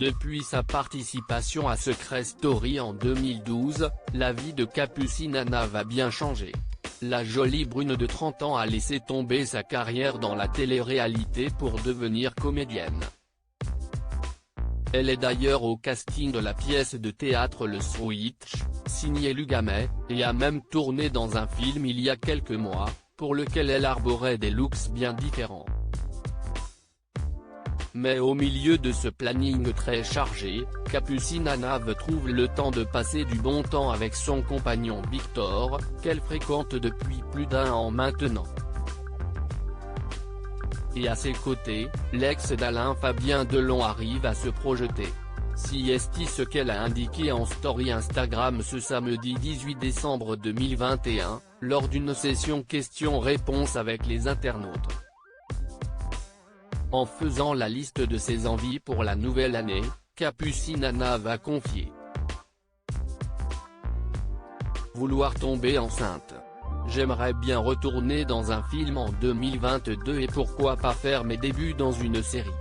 Depuis sa participation à Secret Story en 2012, la vie de Capucine Anav a bien changé. La jolie brune de 30 ans a laissé tomber sa carrière dans la télé-réalité pour devenir comédienne. Elle est d'ailleurs au casting de la pièce de théâtre Le Switch, signée Lugamet, et a même tourné dans un film il y a quelques mois, pour lequel elle arborait des looks bien différents. Mais au milieu de ce planning très chargé, Capucine Anav trouve le temps de passer du bon temps avec son compagnon Victor, qu'elle fréquente depuis plus d'1 an maintenant. Et à ses côtés, l'ex d'Alain Fabien Delon arrive à se projeter. Si est ce qu'elle a indiqué en story Instagram ce samedi 18 décembre 2021, lors d'une session questions-réponses avec les internautes. En faisant la liste de ses envies pour la nouvelle année, Capucine Anav a confié vouloir tomber enceinte. J'aimerais bien retourner dans un film en 2022 et pourquoi pas faire mes débuts dans une série.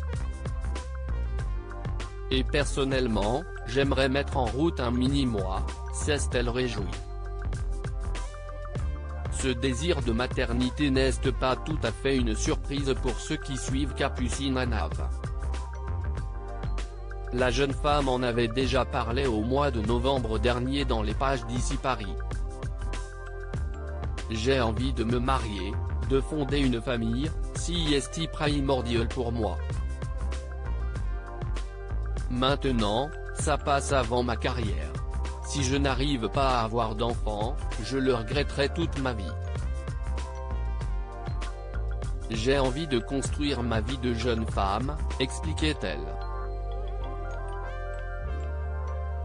Et personnellement, j'aimerais mettre en route un mini-moi, s'est-elle réjouie. Ce désir de maternité n'est pas tout à fait une surprise pour ceux qui suivent Capucine Anav. La jeune femme en avait déjà parlé au mois de novembre dernier dans les pages d'Ici Paris. J'ai envie de me marier, de fonder une famille, c'est primordial pour moi. Maintenant, ça passe avant ma carrière. Si je n'arrive pas à avoir d'enfant, je le regretterai toute ma vie. J'ai envie de construire ma vie de jeune femme, expliquait-elle.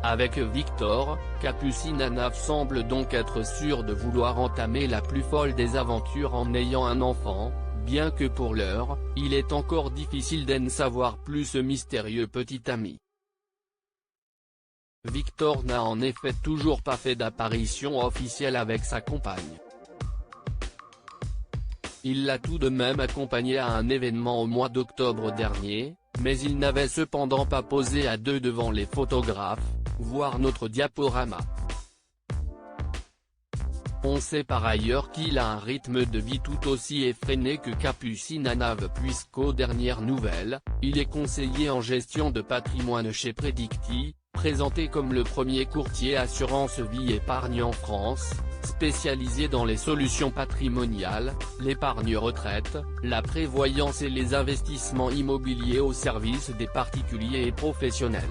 Avec Victor, Capucine Anav semble donc être sûre de vouloir entamer la plus folle des aventures en ayant un enfant, bien que pour l'heure, il est encore difficile d'en savoir plus ce mystérieux petit ami. Victor n'a en effet toujours pas fait d'apparition officielle avec sa compagne. Il l'a tout de même accompagnée à un événement au mois d'octobre dernier, mais il n'avait cependant pas posé à deux devant les photographes, voir notre diaporama. On sait par ailleurs qu'il a un rythme de vie tout aussi effréné que Capucine Anav puisqu'aux dernières nouvelles, il est conseiller en gestion de patrimoine chez Predicti, présenté comme le premier courtier assurance vie épargne en France, spécialisé dans les solutions patrimoniales, l'épargne retraite, la prévoyance et les investissements immobiliers au service des particuliers et professionnels.